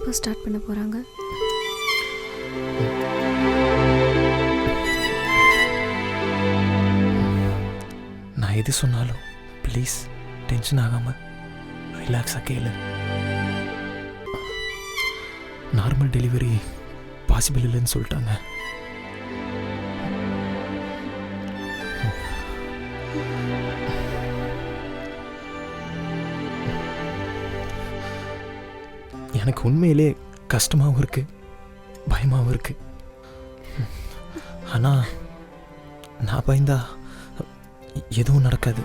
எப்போ ஸ்டார்ட் பண்ண போகிறாங்க? நான் எது சொன்னாலும் ப்ளீஸ் டென்ஷன் ஆகாமல் ரிலாக்ஸாக கேளு. நார்மல் டெலிவரி பாசிபிள் இல்லைன்னு சொல்லிட்டாங்க. எனக்கு உண்மையிலே கஷ்டமாகவும் இருக்கு, பயமாகவும் இருக்கு. ஆனால் நான் பயந்தா எதுவும் நடக்காது.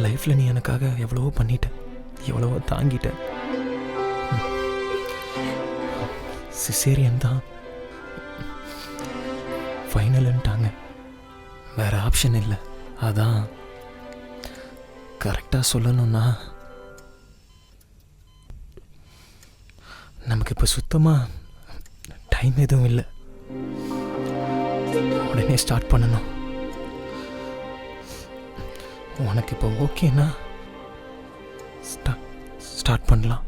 லைஃப்பில் நீ எனக்காக எவ்வளவோ பண்ணிட்ட, எவ்வளவோ தாங்கிட்ட. சிசேரியன் தான் ஃபைனல்ன்ட்டாங்க, வேற ஆப்ஷன் இல்லை. அதான் கரெக்டாக சொல்லணும்னா நமக்கு இப்போ சுத்தமாக டைம் எதுவும் இல்லை. உடனே ஸ்டார்ட் பண்ணணும். உனக்கு இப்போ ஓகேனா ஸ்டார்ட் பண்ணலாம்.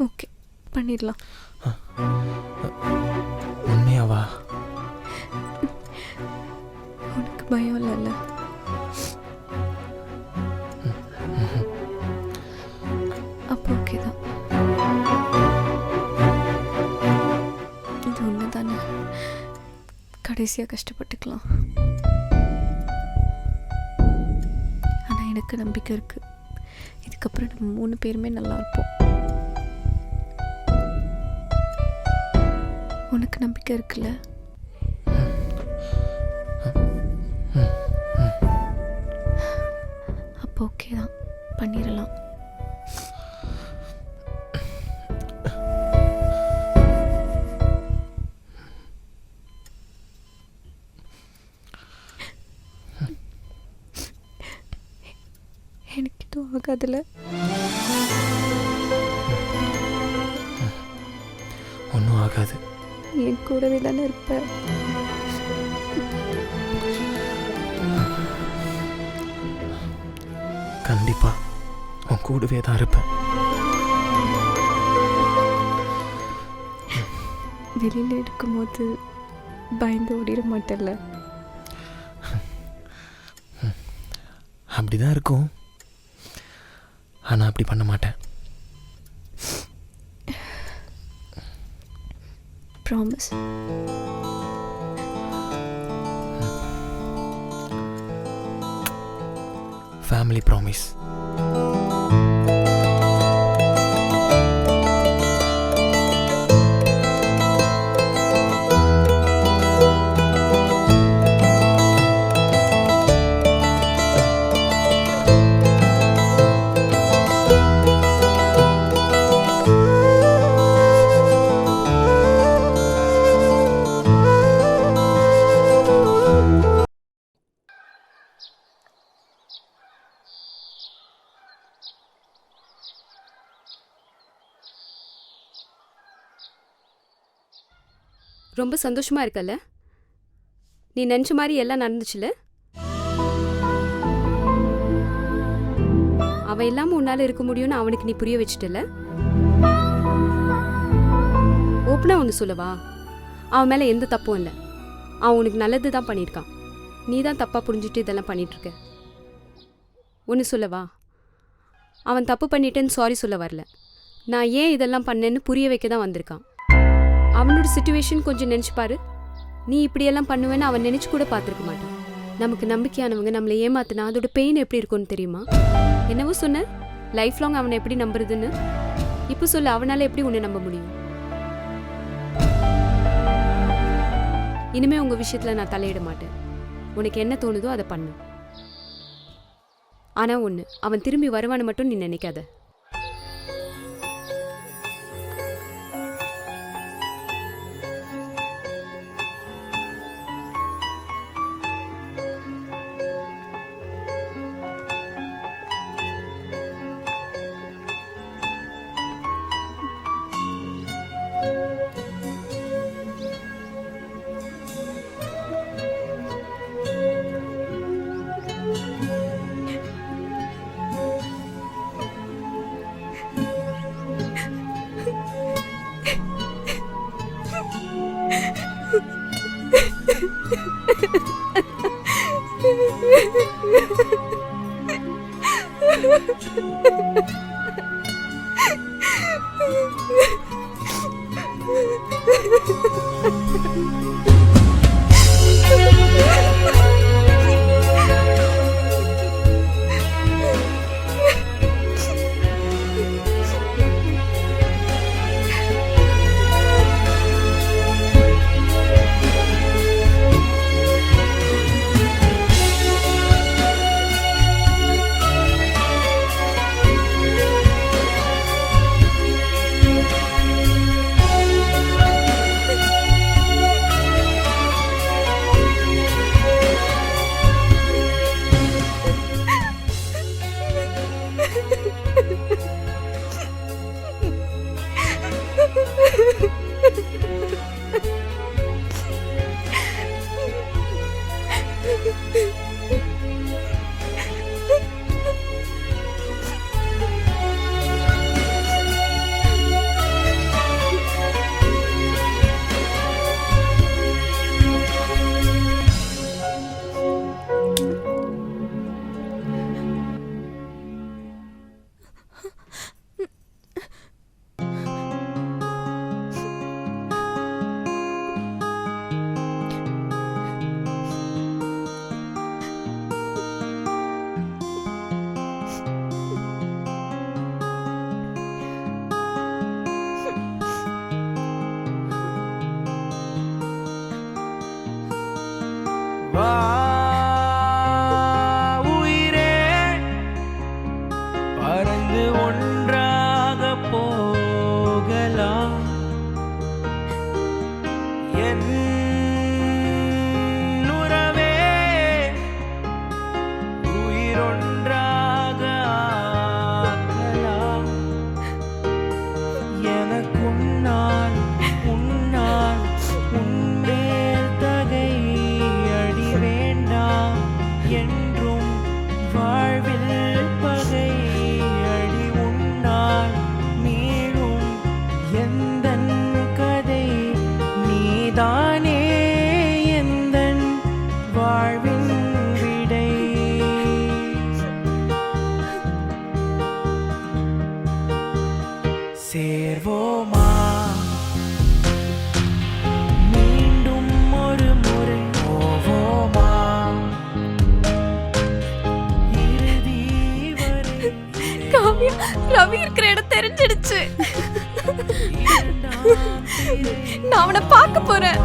ஓகே, பண்ணிடலாம். உண்மையாவா? உனக்கு பயம் இல்லைல்ல? அப்போ ஓகே தான். இது ஒன்று தானே, கடைசியாக கஷ்டப்பட்டுக்கலாம். ஆனால் எனக்கு நம்பிக்கை இருக்கு, இதுக்கப்புறம் நம்ம 3 பேருமே நல்லா இருப்போம். உனக்கு நம்பிக்கை இருக்குல்ல? அப்போ ஓகே தான், பண்ணிடலாம். எனக்கு எதுவும் ஆகாதுல்ல? ஒன்றும் ஆகாது. என் கூடவே தானே இருப்ப. கண்டிப்பா உன் கூடவே தான் இருப்பேன். வெளியில் இருக்கும்போது பயந்து ஓடிட மாட்டேல்ல? அப்படிதான் இருக்கும், ஆனால் அப்படி பண்ண மாட்டேன். ப்ராமிஸ்? Family promise. ரொம்ப சந்தோஷமா இருக்கல்ல? நீ நினச்ச மாதிரி எல்லாம் நடந்துச்சுல? அவன் இல்லாமல் உன்னால இருக்க முடியும்னு அவனுக்கு நீ புரிய வச்சுட்டல? ஓப்பனாக ஒன்று சொல்லவா? அவன் மேலே எந்த தப்பும் இல்லை. அவன் உனக்கு நல்லது தான் பண்ணியிருக்கான். நீ தான் தப்பாக புரிஞ்சுட்டு இதெல்லாம் பண்ணிகிட்ருக்க. ஒன்று சொல்லவா? அவன் தப்பு பண்ணிட்டேன்னு சாரி சொல்ல வரல. நான் ஏன் இதெல்லாம் பண்ணேன்னு புரிய வைக்க தான் வந்திருக்கான். அவனோட சிச்சுவேஷன் கொஞ்சம் நினச்சி பாரு. நீ இப்படியெல்லாம் பண்ணுவேன்னு அவன் நினச்சி கூட பார்த்துருக்க மாட்டான். நமக்கு நம்பிக்கையானவங்க நம்மளை ஏமாத்தினா அதோட பெயின் எப்படி இருக்கும்னு தெரியுமா? என்னவோ சொன்ன, லைஃப் லாங் அவனை எப்படி நம்புறதுன்னு. இப்போ சொல்ல, அவனால் எப்படி உன்னை நம்ப முடியும்? இனிமே உங்கள் விஷயத்தில் நான் தலையிட மாட்டேன். உனக்கு என்ன தோணுதோ அதை பண்ணு. ஆனால் ஒன்று, அவன் திரும்பி வருவான்னு மட்டும் நீ நினைக்காத. வா உயிரே பறந்து ஒன்றாக போகலாம் என் உறவே உயிரொன்றாக ஆக்கலாம் எனக்குன்னால் உன்னால் உன்மேல் தகை அடி வேண்டாம் என்றும் வாழ்வில் பகை அடி உன்னால் மீளும் எந்தன் கதை நீதானே எந்தன் வாழ்வின் விடை சேர்வோமா மீண்டும் ஒரு முறை போவோமா இறுதி வரை காவியா, ரவி இருக்கிற இடம் தெரிஞ்சிடுச்சு. நான் அவனை பார்க்க போறேன்.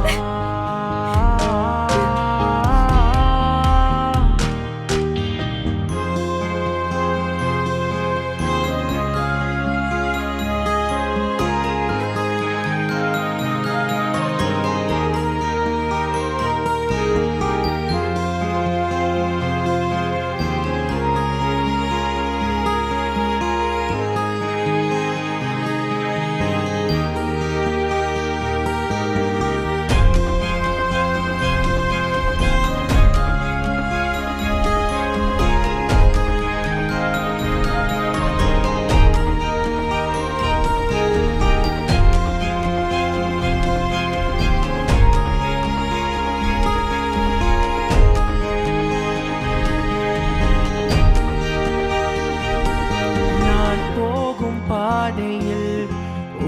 நான் போகும் பாதையில்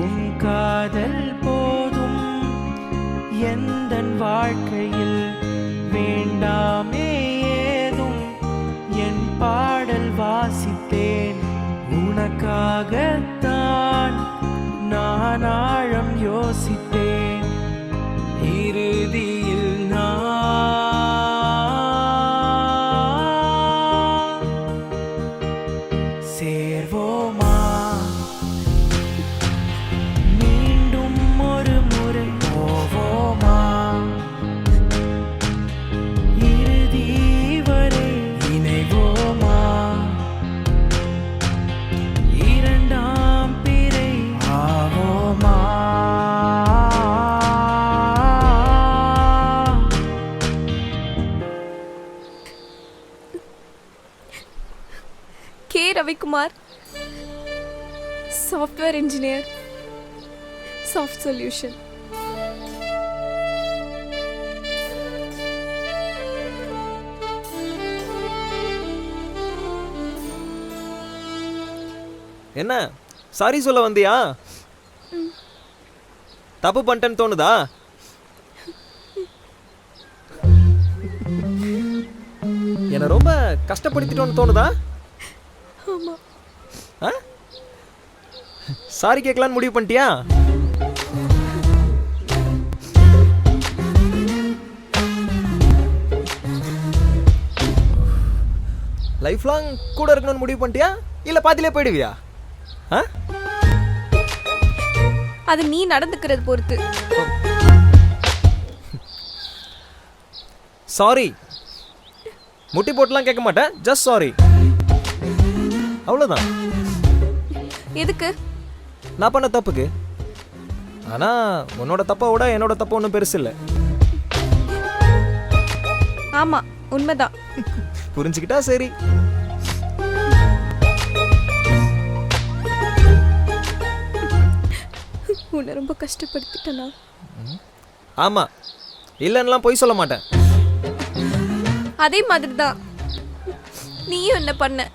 உன் காதல் போதும் எந்தன் வாழ்க்கையில் வேண்டாமே ஏதும் என் பாடல் வாசித்தேன் உனக்காகத்தான் நான் ஆழம் யோசித்தேன் இறுதியில் நான் சேர்வோமா மீண்டும் ஒரு முறை போவோமா இறுதி வரை இணைவோமா இரண்டாம் பிறை ஆவோமா K Ravikumar, software engineer, soft solution. என்ன சாரி சொல்ல வந்தியா? தப்பு பண்ணிட்டேன்னு தோணுதா? என்னை ரொம்ப கஷ்டப்படுத்திட்டோன்னு தோணுதா? ஆமாம். சாரி கேட்கலான்னு முடிவு பண்ணிட்டியா? லைஃப் லாங் கூட இருக்கணும்னு முடிவு பண்ணிட்டியா இல்லை பாதியிலே போயிடுவியா? அது நீ நடந்துக்கிறது பொறுத்து. சாரி, முட்டி போட்டுலாம் கேட்க மாட்டேன், ஜஸ்ட் சாரி, அவ்வளோதான். எதுக்கு? நான் பண்ண தப்புக்கு. ஆனால் உன்னோட தப்பை விட என்னோட தப்பு ஒன்றும் பெருசு இல்லை. ஆமாம், உண்மைதான். புரிஞ்சுக்கிட்டா சரி. உன்னை ரொம்ப கஷ்டப்படுத்திட்டேனா? ஆமாம், இல்லைன்னுலாம் பொய் சொல்ல மாட்டேன். அதே மாதிரி தான் நீயும் என்ன பண்ண.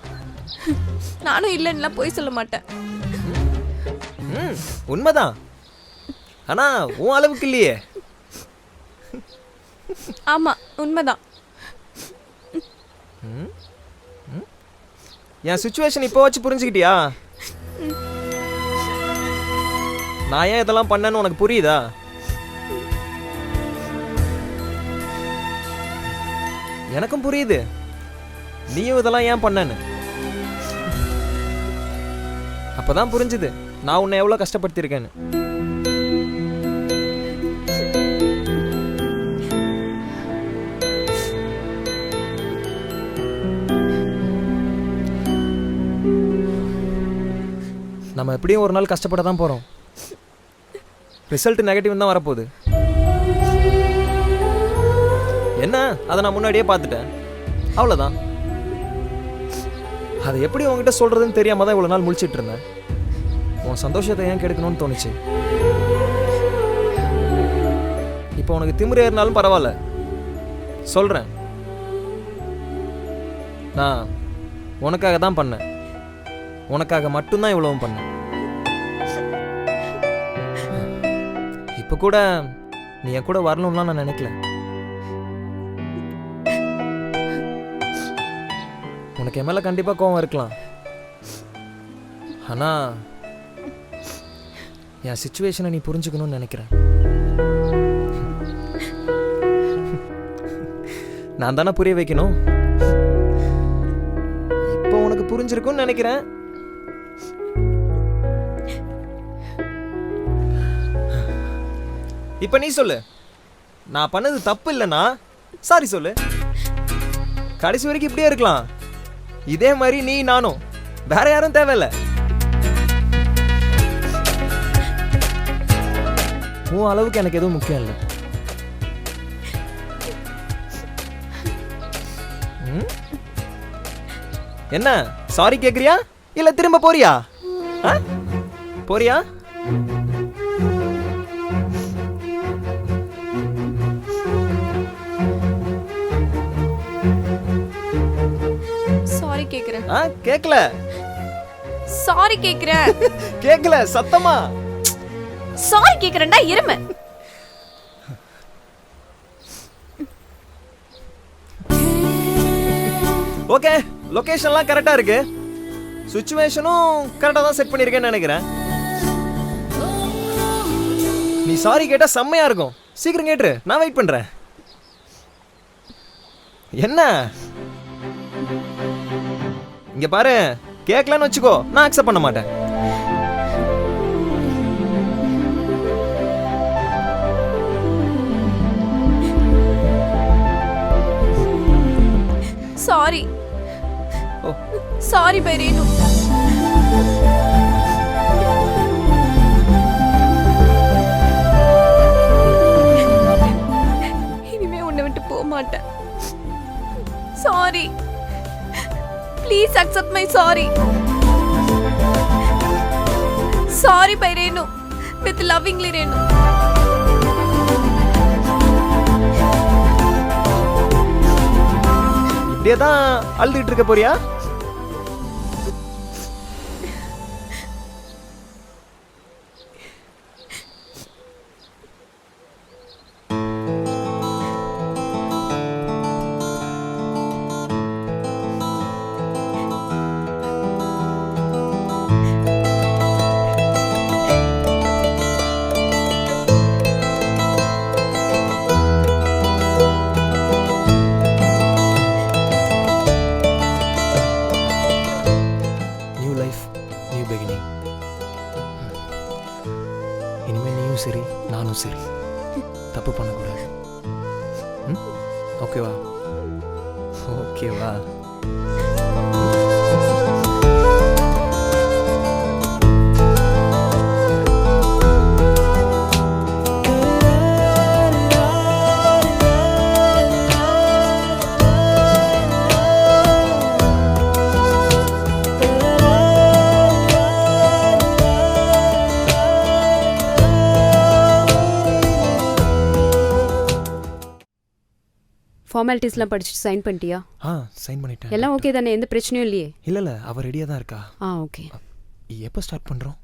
நானும் இல்லைன்னுலாம் பொய் சொல்ல மாட்டேன். உண்மைதான், ஆனால் உன் அளவுக்கு இல்லையே. ஆமாம், உண்மைதான். என் சுச்சுவேஷன் இப்போ வச்சு புரிஞ்சுக்கிட்டியா? நான் ஏன் இதெல்லாம் பண்ணேன்னு உனக்கு புரியுதா? எனக்கும் புரியுது நீயும் இதெல்லாம் ஏன் பண்ணேன்னு. அப்பதான் புரிஞ்சுது நான் உன்னை எவ்வளோ கஷ்டப்படுத்தியிருக்கேன்னு. நம்ம எப்படியும் ஒரு நாள் கஷ்டப்பட தான் போகிறோம். ரிசல்ட் நெகட்டிவ் தான் வரப்போகுது. என்ன, அதை நான் முன்னாடியே பார்த்துட்டேன், அவ்வளோதான். அதை எப்படி உங்ககிட்ட சொல்கிறதுன்னு தெரியாமல் தான் இவ்வளோ நாள் முழிச்சிட்டு இருந்தேன். உன் சந்தோஷத்தை ஏன் கெடுக்கணும்னு தோணுச்சு. இப்போ உனக்கு திமிரு ஏறினாலும் பரவாயில்ல, சொல்கிறேன். நான் உனக்காக தான் பண்ணேன், உனக்காக மட்டும்தான் இவ்வளவும் பண்ணேன். இப்போ கூட நீ என் கூட வரணும்லாம் நான் நினைக்கல. உனக்கு என் மேலே கண்டிப்பாக கோவம் இருக்கலாம், ஆனால் என் சிச்சுவேஷனை நீ புரிஞ்சுக்கணும்னு நினைக்கிறேன். நான் தானே புரிய வைக்கணும். இப்போ உனக்கு புரிஞ்சிருக்கும்னு நினைக்கிறேன். இப்போ நீ சொல்லு, நான் பண்ணது தப்பு இல்லைன்னா சாரி சொல்லு. கடைசி வரைக்கும் இப்படியே இருக்கலாம். இதே மாதிரி நீ நானும், வேற யாரும் தேவையில்ல. உன் அளவுக்கு எனக்கு எதுவும் முக்கியம் இல்லை. என்ன, சாரி கேக்குறியா இல்ல திரும்ப போறியா? போறியா? சாரி கேக்குறேன். கேக்கல. சாரி கேக்குறேன். கேக்கல, சத்தமா சாரி கேக்குறேன்டா எருமை. ஓகே, லொகேஷன்லாம் கரெக்டா இருக்கு, சிச்சுவேஷனும் கரெக்டா தான் செட் பண்ணிருக்கேன்னு நினைக்கிறேன். நீ சாரி கேட்டா செம்மையா இருக்கும். சீக்கிரம் கேட்டுரு, நான் வெயிட் பண்றேன். என்ன இங்க பாரு, கேட்கலன்னு வச்சுக்கோ, நான் அக்செப்ட் பண்ண மாட்டேன். சாரி. சாரி பைரேனு. இனிமே உன்னை விட்டு போக மாட்டேன். Sorry. Please accept my sorry. Sorry by Renu. With lovingly Renu. இப்படியே தான் அழுதுட்டு இருக்க போறியா? நீயும் சரி நானும் சரி தப்பு பண்ணக்கூடாது. ம்? ஓகேவா? ஓகேவா? ஃபார்மாலிட்டிஸ்லாம் படிச்சுட்டு சைன் பண்ணிட்டியா? சைன் பண்ணிட்டேன். எல்லாம் ஓகே தானே? எந்த பிரச்சனையும் இல்லையே? இல்லை அவள் ரெடியாக தான் இருக்கா. ஓகே. எப்போ ஸ்டார்ட் பண்ணுறோம்?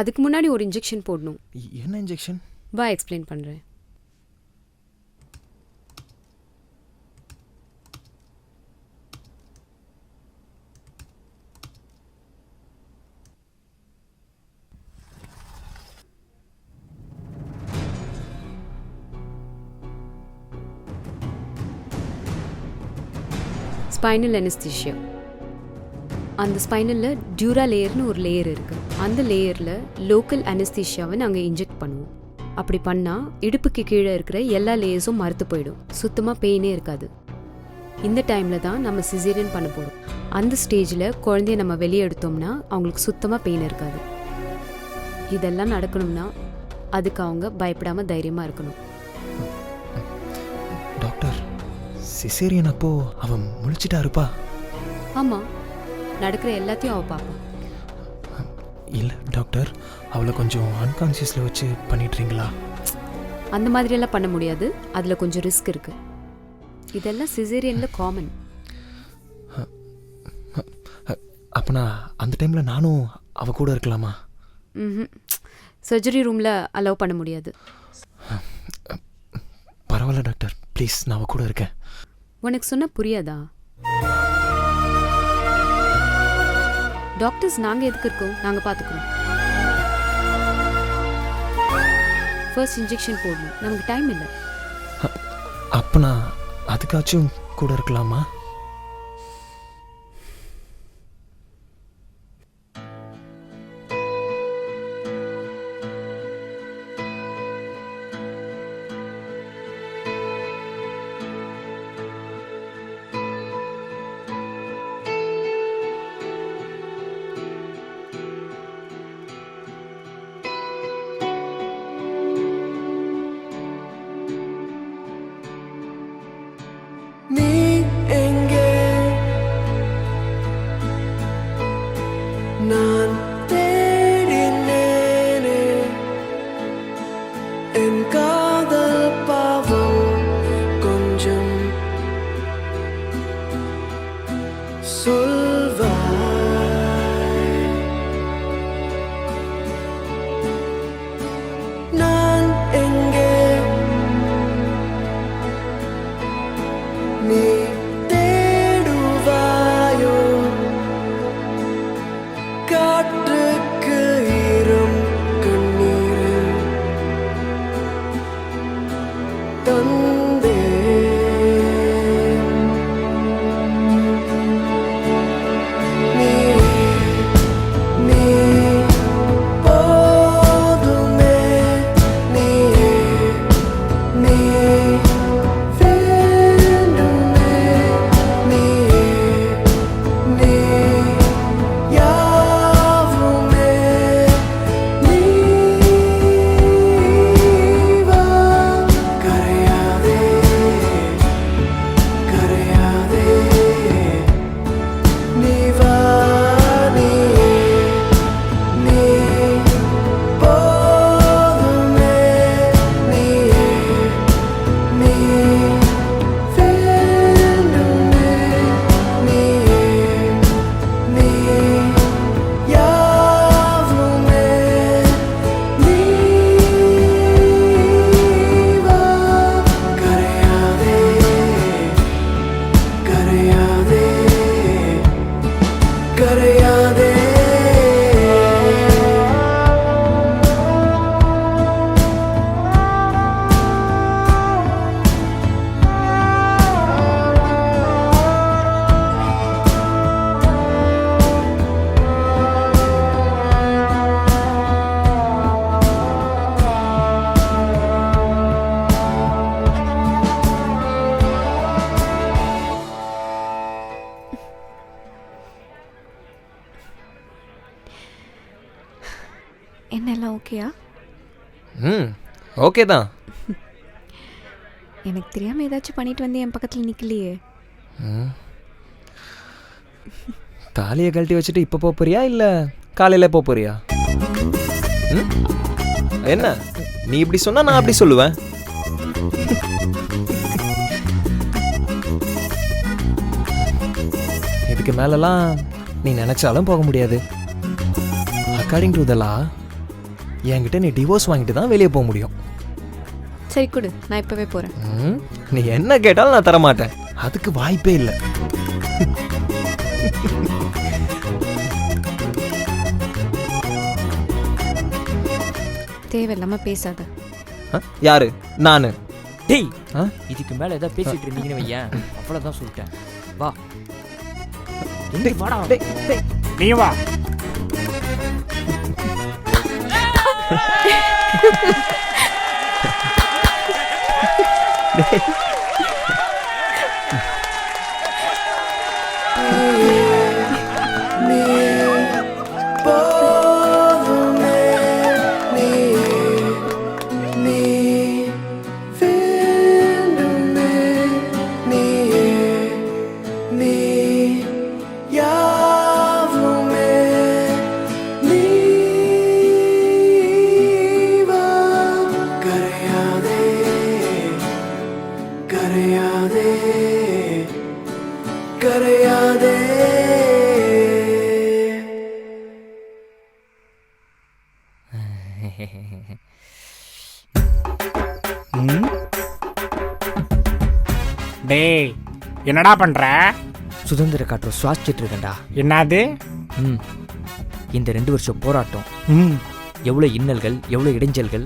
அதுக்கு முன்னாடி ஒரு இன்ஜெக்ஷன் போடணும். என்ன இன்ஜெக்ஷன்? வா எக்ஸ்பிளைன் பண்ணுறேன். Spinal anaesthesia. அந்த ஸ்பைனலில் டியூரா லேயர்னு ஒரு லேயர் இருக்குது. அந்த லேயரில் லோக்கல் அனஸ்தீஷியாவை நாங்கள் இன்ஜெக்ட் பண்ணுவோம். அப்படி பண்ணால் இடுப்புக்கு கீழே இருக்கிற எல்லா லேயர்ஸும் மறுத்து போயிடும். சுத்தமாக பெயினே இருக்காது. இந்த டைமில் தான் நம்ம சிசேரியன் பண்ண போகிறோம். அந்த ஸ்டேஜில் குழந்தைய நம்ம வெளியே எடுத்தோம்னா அவங்களுக்கு சுத்தமாக பெயின் இருக்காது. இதெல்லாம் நடக்கணும்னா அதுக்கு அவங்க பயப்படாமல் தைரியமாக இருக்கணும். டாக்டர், சிசேரியன் அப்போ அவன் முழிச்சிட்டா இருப்பா? ஆமாம், நடக்கிற எல்லாத்தையும் அவள் பார்ப்பான். இல்லை டாக்டர், அவளை கொஞ்சம் அன்கான்சியஸில் வச்சு பண்ணிட்டுறீங்களா? அந்த மாதிரியெல்லாம் பண்ண முடியாது. அதில் கொஞ்சம் ரிஸ்க் இருக்குது. இதெல்லாம் சிசேரியனில் காமன். அப்போனா அந்த டைமில் நானும் அவள் கூட இருக்கலாமா? சர்ஜரி ரூமில் அலோவ் பண்ண முடியாது. பரவாயில்ல டாக்டர், ப்ளீஸ் நான் அவள் கூட இருக்கேன். உனக்கு சொன்னால் புரியாதா? டாக்டர்ஸ் நாங்கள் எதுக்கு இருக்கோம்? நாங்கள் பார்த்துக்குறோம். ஃபர்ஸ்ட் இன்ஜெக்ஷன் போடணும். நமக்கு டைம் இல்லை. அப்போ நான் அதுக்காச்சும் கூட இருக்கலாமா? நீ எங்க எல்லாம் ஓகேயா? ம் ஓகே தான். எனக்கு தெரியாமல் ஏதாச்சும் பண்ணிட்டு வந்து என் பக்கத்தில் நிற்கலையே. தாலியை கழட்டி வச்சுட்டு இப்போ போக போறியா இல்லை காலையில் போக போறியா? என்ன நீ இப்படி சொன்னா நான் அப்படி சொல்லுவேன். இதுக்கு மேலலாம் நீ நினைச்சாலும் போக முடியாது. அக்கார்டிங் டு த லா என்கிட்ட நீ டிவோர்ஸ் வாங்கிட்டு தான் வெளியே போக முடியும். சரி கொடு, நான் இப்போவே போகிறேன். நீ என்ன கேட்டாலும் நான் தரமாட்டேன். அதுக்கு வாய்ப்பே இல்லை. தேவையில்லாமல் பேசாத. யாரு? நானு? டேய், இதுக்கு மேல ஏதாவது பேசிட்டு இருந்தீங்கன்னு வையேன், அவ்வளவுதான் சொல்லிட்டேன். வா எங்க வாடா. நீ வா. டேய், என்னடா பண்ற? சுதந்திர காற்று சுவாசிச்சுட்டு இருக்கேன்டா. என்னது? இந்த 2 வருஷம் போராட்டம், எவ்வளோ இன்னல்கள், எவ்வளோ இடைஞ்சல்கள்.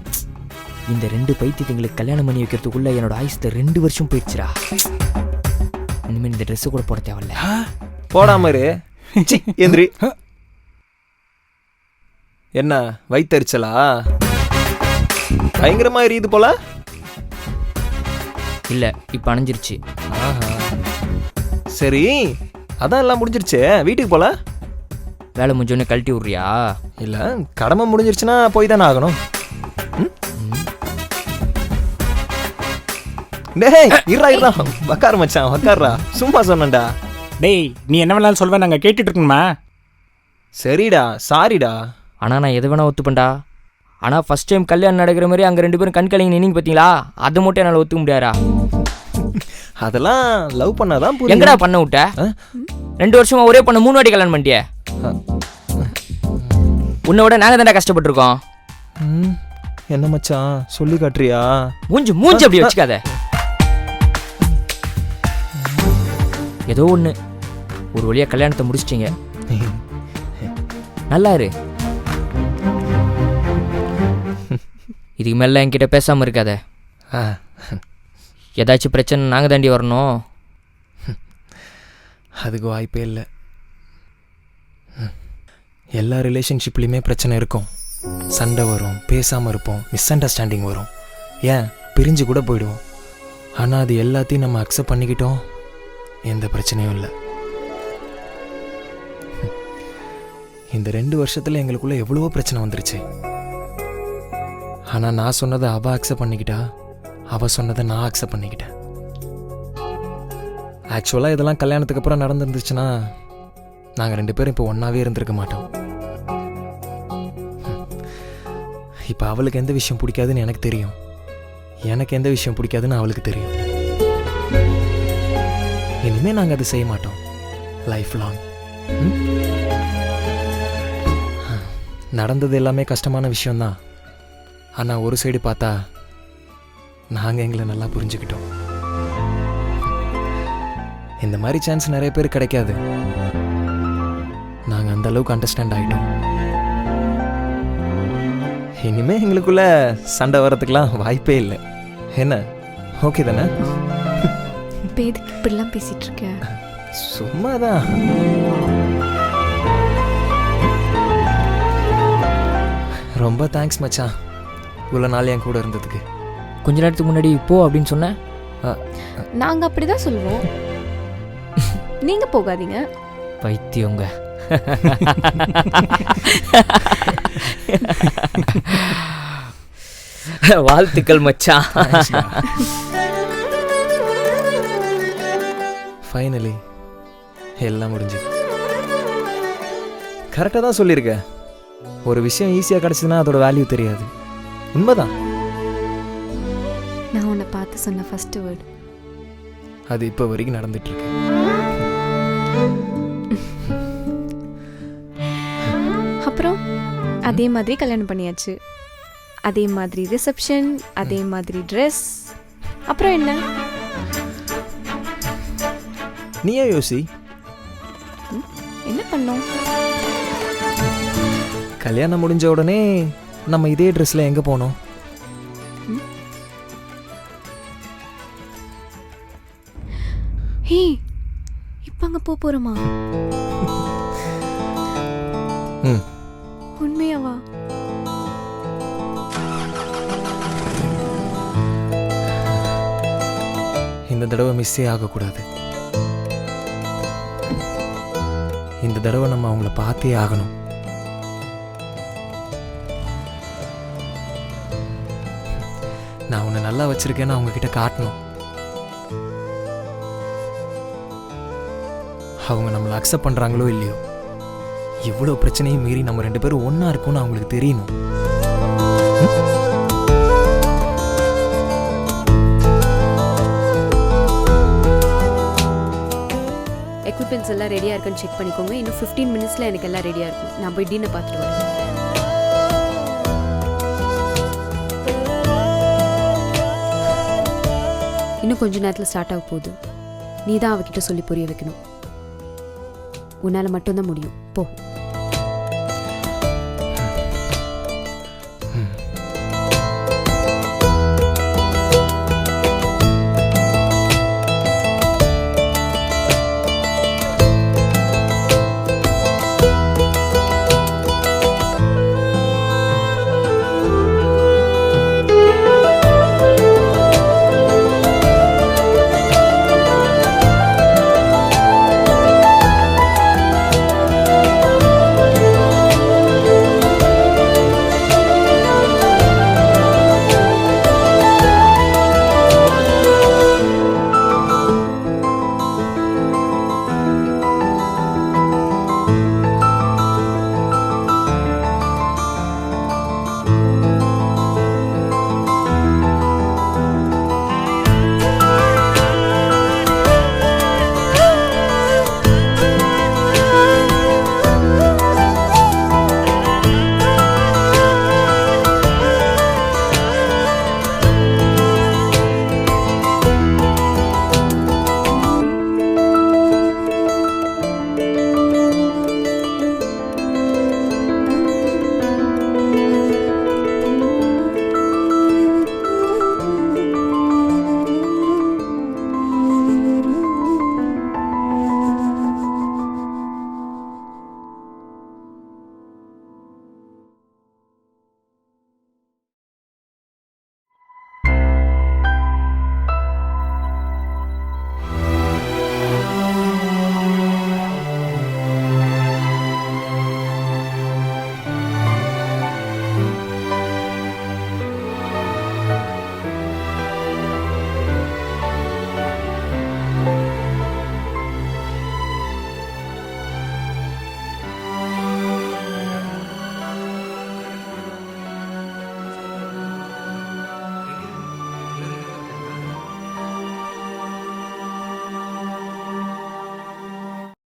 இந்த 2 பைத்தியங்களுக்கு கல்யாணம் பண்ணி வைக்கிறதுக்குள்ள என்னோட ஆயுசத்தை 2 வருஷம் போயிடுச்சுடா. இனிமேல் இந்த ட்ரெஸ்ஸை கூட போட தேவையில்ல. போடாம இரு. எந்திரி. என்ன வயித்தறிச்சலா? பயங்கரமா எரியுது போல. இல்லை, இப்போ அணைஞ்சிருச்சு. சரி, அதான் எல்லாம் முடிஞ்சிருச்சு, வீட்டுக்கு போல. வேலை முடிஞ்சோடனே கழட்டி விட்றியா? இல்லை, கடமை முடிஞ்சிருச்சுன்னா போய் தானே ஆகணும். டேய் இருடா இருடா, உக்காரு மச்சான், உக்காருடா. சும்மா சொன்னேன்டா. டேய், நீ என்ன வேணாலும் சொல்வேன், நாங்கள் கேட்டுட்டு இருக்கணுமா? சரிடா, சாரிடா. ஆனால் நான் எதை வேணா ஒத்துப்பேன்டா. ஆனால் ஃபர்ஸ்ட் டைம் கல்யாணம் நடக்கிற மாதிரி அங்கே 2 பேரும் கண் கலங்கி நின்னீங்க பார்த்தீங்களா, அதை மட்டும் என்னால் ஒத்துக்க முடியாதா? அதெல்லாம் லவ் பண்ணாதான் எங்கடா பண்ண விட்ட? 2 வருஷமா ஒரே பண்ண 3 வாட்டி கல்யாணம் பண்ணிட்டியே. உன்னை விட நாங்கள் தான்டா கஷ்டப்பட்டுருக்கோம். என்ன மச்சான் சொல்லி காட்டுறியா? மூஞ்சி அப்படி வச்சுக்காத. ஏதோ ஒன்று, ஒரு வழியாக கல்யாணத்தை முடிச்சிட்டிங்க. நல்லா இரு. இதுக்கு மேலே என்கிட்ட பேசாமல் இருக்காத. ஏதாச்சும் பிரச்சனை நாங்கள் தாண்டி வரணும். அதுக்கு வாய்ப்பே இல்லை. எல்லா ரிலேஷன்ஷிப்லேயுமே பிரச்சனை இருக்கும். சண்டை வரும், பேசாமல் இருப்போம், மிஸ் அண்டர்ஸ்டாண்டிங் வரும், ஏன் பிரிஞ்சு கூட போயிடுவோம். ஆனால் அது எல்லாத்தையும் நம்ம அக்செப்ட் பண்ணிக்கிட்டோம், எந்த பிரச்சனையும் இல்லை. இந்த 2 வருஷத்தில் எங்களுக்குள்ள எவ்வளவோ பிரச்சனை வந்துருச்சு. ஆனால் நான் சொன்னதை அவள் அக்செப்ட் பண்ணிக்கிட்டா, அவள் சொன்னதை நான் அக்செப்ட் பண்ணிக்கிட்டேன். ஆக்சுவலாக இதெல்லாம் கல்யாணத்துக்கு அப்புறம் நடந்துருந்துச்சுன்னா நாங்கள் 2 பேரும் இப்போ ஒன்றாவே இருந்திருக்க மாட்டோம். இப்போ அவளுக்கு எந்த விஷயம் பிடிக்காதுன்னு எனக்கு தெரியும், எனக்கு எந்த விஷயம் பிடிக்காதுன்னு அவளுக்கு தெரியும். இனிமேல் நாங்கள் அதை செய்ய மாட்டோம் லைஃப் லாங். நடந்தது எல்லாமே கஷ்டமான விஷயம்தான். ஆனால் ஒரு சைடு பார்த்தா நாங்கள் எங்களை நல்லா புரிஞ்சுக்கிட்டோம். இந்த மாதிரி சான்ஸ் நிறைய பேர் கிடைக்காது. நாங்கள் அந்த அளவுக்கு அண்டர்ஸ்டாண்ட் ஆகிட்டோம். இனிமேல் எங்களுக்குள்ள சண்டை வர்றதுக்கெலாம் வாய்ப்பே இல்லை. என்ன ஓகே தானே? இப்போ எதுக்கு இப்படிலாம் பேசிகிட்டு இருக்க? சும்மாதான். ரொம்ப தேங்க்ஸ் மச்சான், இவ்வளோ நாள் என் கூட இருந்ததுக்கு. கொஞ்ச நேரத்துக்கு முன்னாடி போ அப்படின்னு சொன்னேன். நாங்கள் அப்படி தான் சொல்லுவோம், நீங்கள் போகாதீங்க. பைத்தியங்க. வாழ்த்துக்கள் மச்சான். ஃபைனலி எல்லாம் முடிஞ்சுது. கரெக்டாக தான் சொல்லியிருக்க. ஒரு விஷயம் ஈஸியாக கிடச்சதுன்னா அதோட வேல்யூ தெரியாது. உண்மைதான். நான் உன்னை பார்த்து சொன்ன ஃபர்ஸ்ட் வேர்டு. அது இப்போ வரைக்கும் நடந்துட்டு இருக்கு. அப்புறம் அதே மாதிரி கல்யாணம் பண்ணியாச்சு, அதே மாதிரி ரிசப்ஷன், அதே மாதிரி ட்ரெஸ். அப்புறம் என்ன? நீயே யோசி. என்ன பண்ணோம்? கல்யாணம் முடிஞ்ச உடனே நம்ம இதே ட்ரெஸ்ல எங்க போனோம்? ஹே, இப்ப அங்க போறோமா? ம். உண்மையாவா? இந்த தடவை மிஸ்ஸே ஆகக்கூடாது. இந்த தடவை நம்ம அவங்கள பார்த்தே ஆகணும். நான் உன்னை நல்லா வச்சிருக்கேன்னு அவங்க கிட்ட காட்டணும். அவங்க நம்மளை அக்செப்ட் பண்றாங்களோ இல்லையோ, இவ்வளோ பிரச்சனையும் மீறி நம்ம 2 பேரும் ஒண்ணா இருக்கோம்னு அவங்களுக்கு தெரியணும். எக்யூப்மெண்ட்ஸ் எல்லாம் ரெடியாக இருக்குன்னு செக் பண்ணிக்கோங்க. இன்னும் 15 மினிட்ஸில் எனக்கு எல்லாம் ரெடியாக இருக்கும். நான் போய் டீனை பார்த்துட்டு வரேன். இன்னும் கொஞ்ச நேரத்தில் ஸ்டார்ட் ஆக போகுது. நீ தான் அவகிட்ட சொல்லி புரிய வைக்கணும். உன்னால் மட்டும்தான் முடியும். போ.